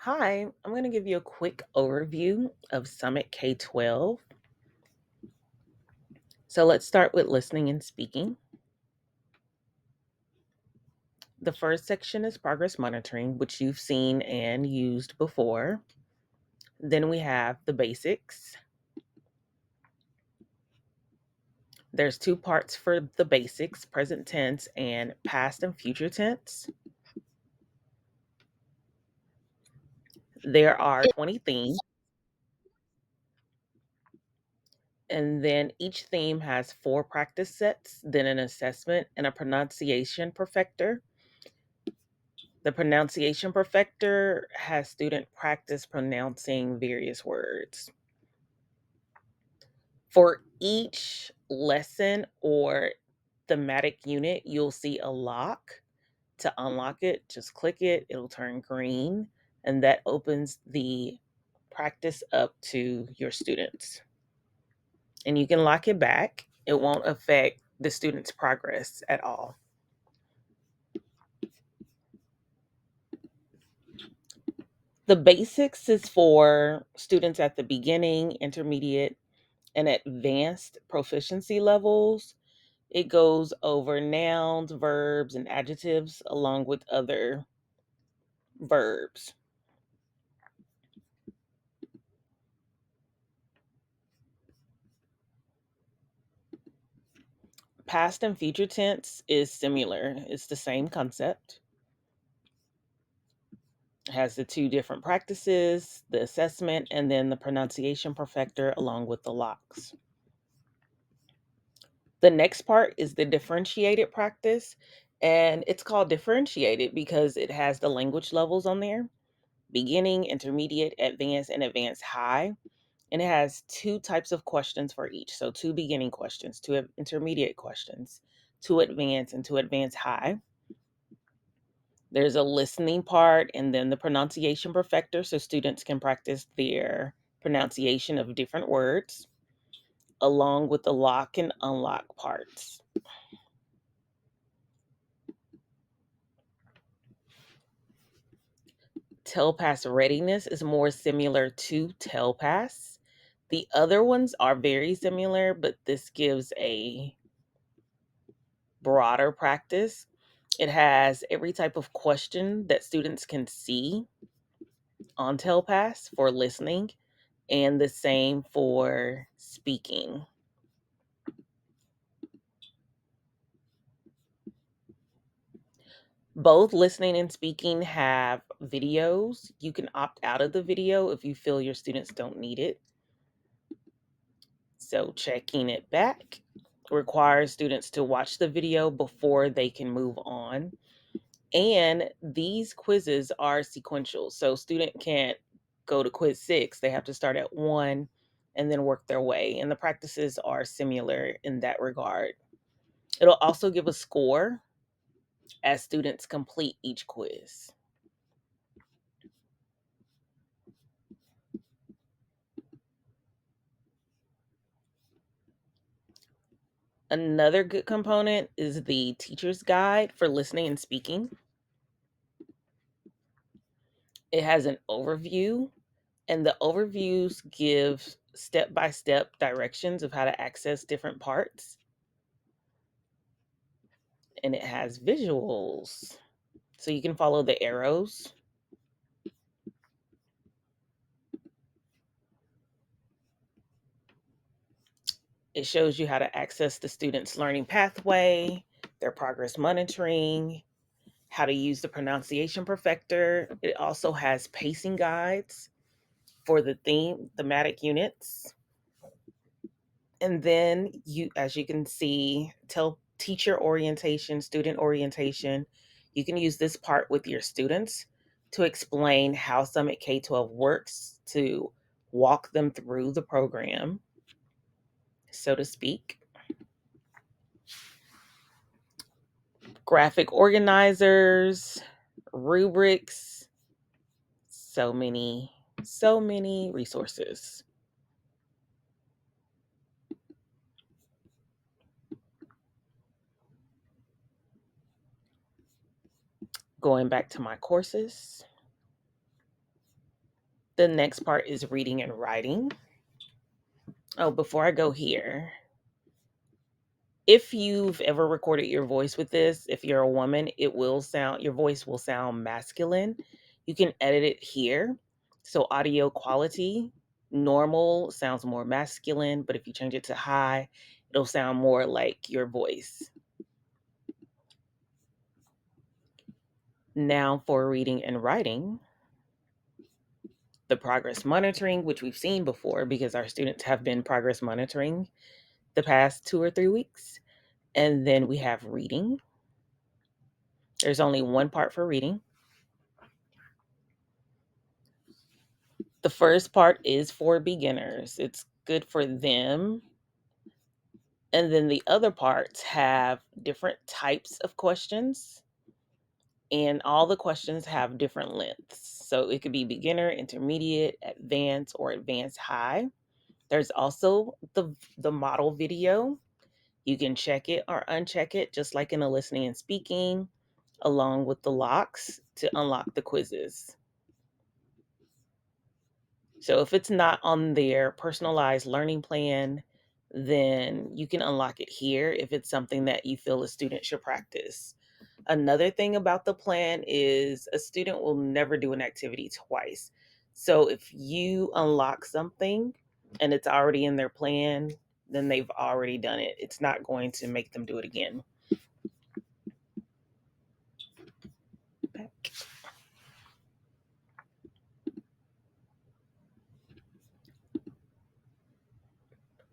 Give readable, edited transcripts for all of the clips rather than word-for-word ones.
Hi, I'm going to give you a quick overview of Summit K12. So let's start with listening and speaking. The first section is progress monitoring, which you've seen and used before. Then we have the basics. There's two parts for the basics, present tense and past and future tense. There are 20 themes, and then each theme has 4 practice sets, then an assessment and a pronunciation perfector. The pronunciation perfector has student practice pronouncing various words. For each lesson or thematic unit, you'll see a lock. To unlock it, just click it, it'll turn green, and that opens the practice up to your students. And you can lock it back. It won't affect the student's progress at all. The basics is for students at the beginning, intermediate, and advanced proficiency levels. It goes over nouns, verbs, and adjectives along with other verbs. Past and future tense is similar, it's the same concept. It has the two different practices, the assessment, and then the pronunciation perfector along with the locks. The next part is the differentiated practice, and it's called differentiated because it has the language levels on there: beginning, intermediate, advanced, and advanced high. And it has two types of questions for each. So, two beginning questions, two intermediate questions, two advanced, and two advanced high. There's a listening part and then the pronunciation perfector, so students can practice their pronunciation of different words, along with the lock and unlock parts. Telpass readiness is more similar to Telpass. The other ones are very similar, but this gives a broader practice. It has every type of question that students can see on Telpass for listening, and the same for speaking. Both listening and speaking have videos. You can opt out of the video if you feel your students don't need it. So, checking it back requires students to watch the video before they can move on. And these quizzes are sequential. So, student can't go to quiz 6, they have to start at 1 and then work their way. And the practices are similar in that regard. It'll also give a score as students complete each quiz. Another good component is the teacher's guide for listening and speaking. It has an overview, and the overviews give step by step directions of how to access different parts. And it has visuals, so you can follow the arrows. It shows you how to access the student's learning pathway, their progress monitoring, how to use the pronunciation perfector. It also has pacing guides for the thematic units. And then you, as you can see, tell teacher orientation, student orientation. You can use this part with your students to explain how Summit K12 works, to walk them through the program, so to speak. Graphic organizers, rubrics, so many resources. Going back to my courses, The next part is reading and writing. Oh, before I go here, if you've ever recorded your voice with this, if you're a woman, your voice will sound masculine. You can edit it here. So audio quality, normal sounds more masculine, but if you change it to high, it'll sound more like your voice. Now for reading and writing, the progress monitoring, which we've seen before because our students have been progress monitoring the past 2 or 3 weeks. And then we have reading. There's only one part for reading. The first part is for beginners. It's good for them. And then the other parts have different types of questions, and all the questions have different lengths. So it could be beginner, intermediate, advanced, or advanced high. There's also the model video. You can check it or uncheck it, just like in a listening and speaking, along with the locks to unlock the quizzes. So if it's not on their personalized learning plan, then you can unlock it here if it's something that you feel a student should practice. Another thing about the plan is a student will never do an activity twice. So if you unlock something and it's already in their plan, then they've already done it. It's not going to make them do it again.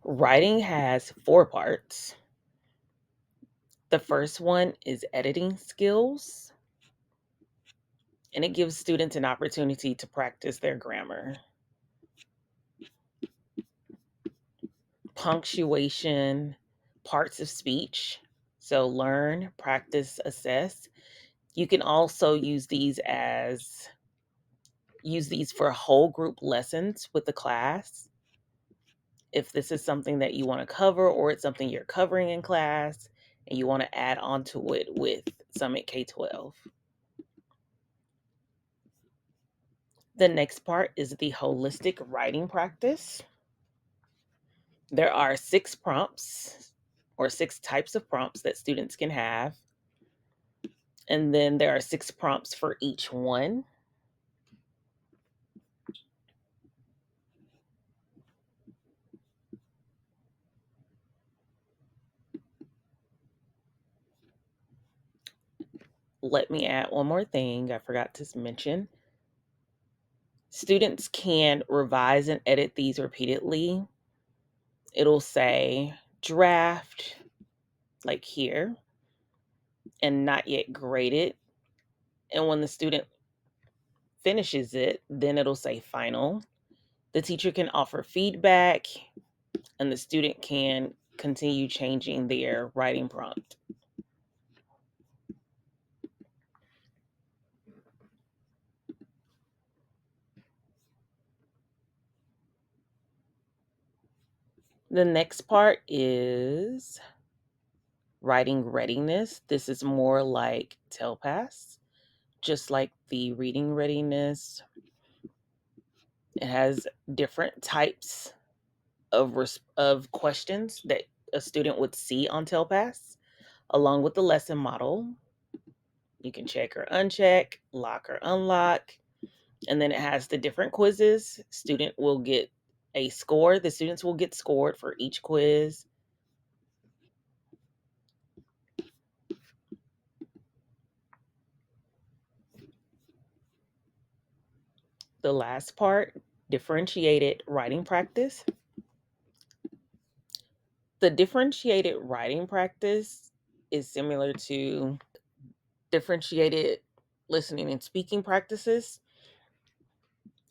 Writing has 4 parts. The first one is editing skills, and it gives students an opportunity to practice their grammar. Punctuation, parts of speech. So learn, practice, assess. You can also use these for whole group lessons with the class. If this is something that you want to cover or it's something you're covering in class and you want to add on to it with Summit K12. The next part is the holistic writing practice. There are 6 prompts or 6 types of prompts that students can have. And then there are 6 prompts for each one. Let me add one more thing I forgot to mention. Students can revise and edit these repeatedly. It'll say draft, like here, and not yet graded. And when the student finishes it, then it'll say final. The teacher can offer feedback, and the student can continue changing their writing prompt. The next part is writing readiness. This is more like TELPAS, just like the reading readiness. It has different types of questions that a student would see on TELPAS, along with the lesson model. You can check or uncheck, lock or unlock. And then it has the different quizzes. Student will get a score. The students will get scored for each quiz. The last part, differentiated writing practice. The differentiated writing practice is similar to differentiated listening and speaking practices.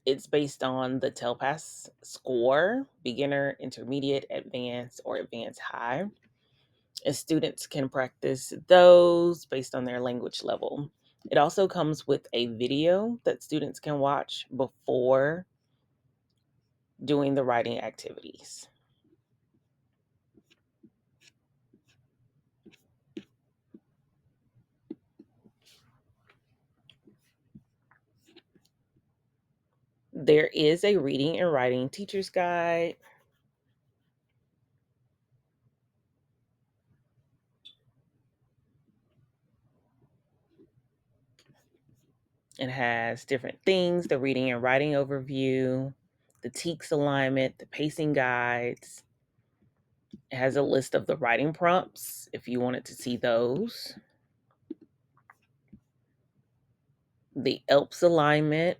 It's based on the TELPAS score, beginner, intermediate, advanced, or advanced high. And students can practice those based on their language level. It also comes with a video that students can watch before doing the writing activities. There is a reading and writing teacher's guide. It has different things, the reading and writing overview, the TEKS alignment, the pacing guides. It has a list of the writing prompts if you wanted to see those. The ELPS alignment.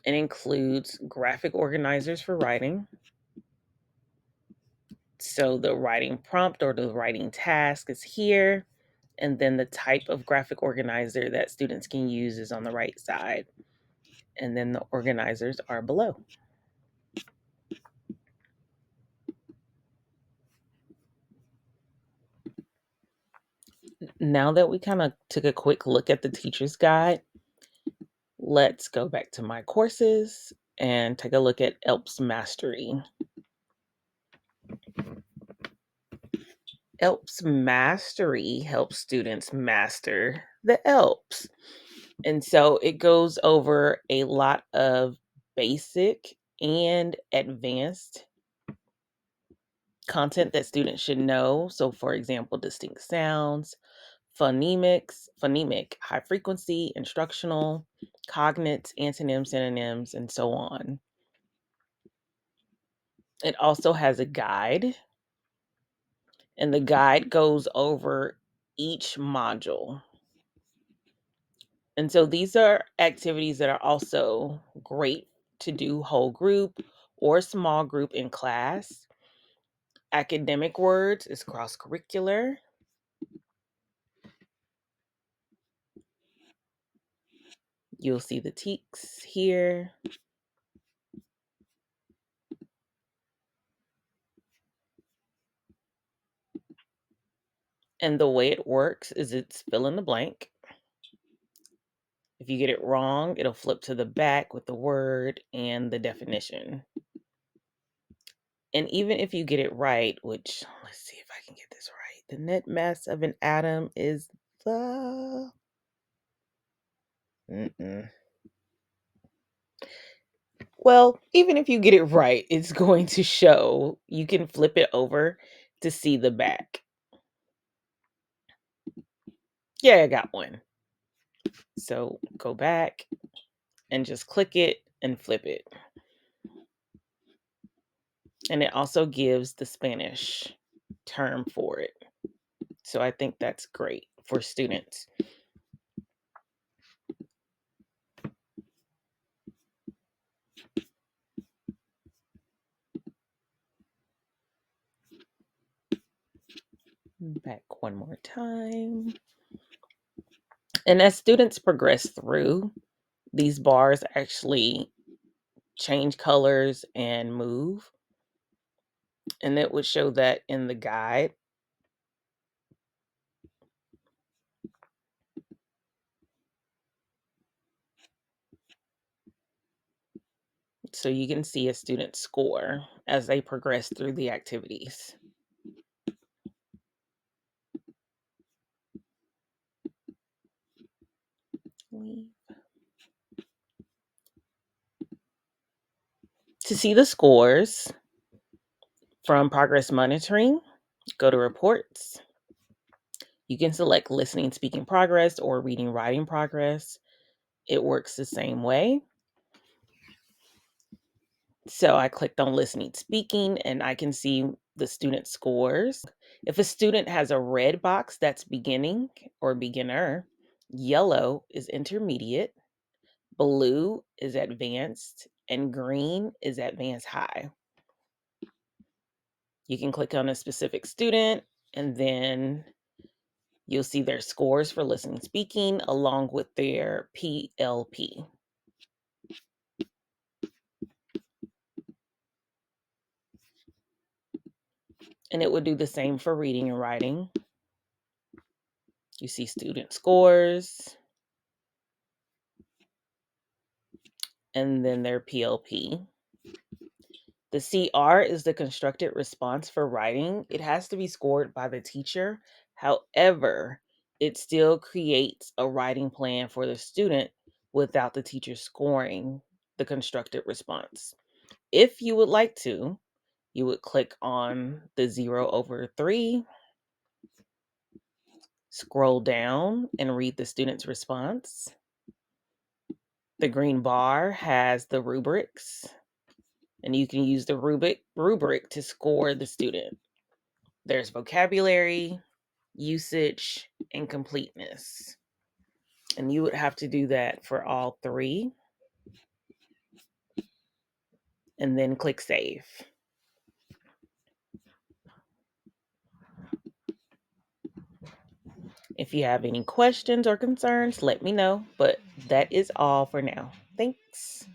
It includes graphic organizers for writing. So the writing prompt or the writing task is here. And then the type of graphic organizer that students can use is on the right side. And then the organizers are below. Now that we kind of took a quick look at the teacher's guide, let's go back to my courses and take a look at ELPS Mastery. ELPS Mastery helps students master the ELPS. And so it goes over a lot of basic and advanced content that students should know. So, for example, distinct sounds, phonemic, high frequency, instructional, cognates, antonyms, synonyms, and so on. It also has a guide, and the guide goes over each module. And so these are activities that are also great to do whole group or small group in class. Academic words is cross curricular. You'll see the TEKS here. And the way it works is it's fill in the blank. If you get it wrong, it'll flip to the back with the word and the definition. And even if you get it right, which let's see if I can get this right. The net mass of an atom is the Well, even if you get it right, it's going to show. You can flip it over to see the back. Yeah, I got one. So go back and just click it and flip it. And it also gives the Spanish term for it. So I think that's great for students. Back one more time. And as students progress through, these bars actually change colors and move. And it would show that in the guide. So you can see a student's score as they progress through the activities. To see the scores from progress monitoring, go to reports. You can select listening, speaking progress or reading, writing progress. It works the same way. So I clicked on listening, speaking, and I can see the student scores. If a student has a red box, that's beginning or beginner. Yellow is intermediate. Blue is advanced. And green is advanced high. You can click on a specific student and then you'll see their scores for listening, speaking, along with their PLP. And it would do the same for reading and writing. You see student scores and then their PLP. The CR is the constructed response for writing. It has to be scored by the teacher. However, it still creates a writing plan for the student without the teacher scoring the constructed response. If you would like to, you would click on the 0/3, scroll down and read the student's response. The green bar has the rubrics, and you can use the rubric to score the student. There's vocabulary, usage, and completeness. And you would have to do that for all three, and then click save. If you have any questions or concerns, let me know, but that is all for now. Thanks.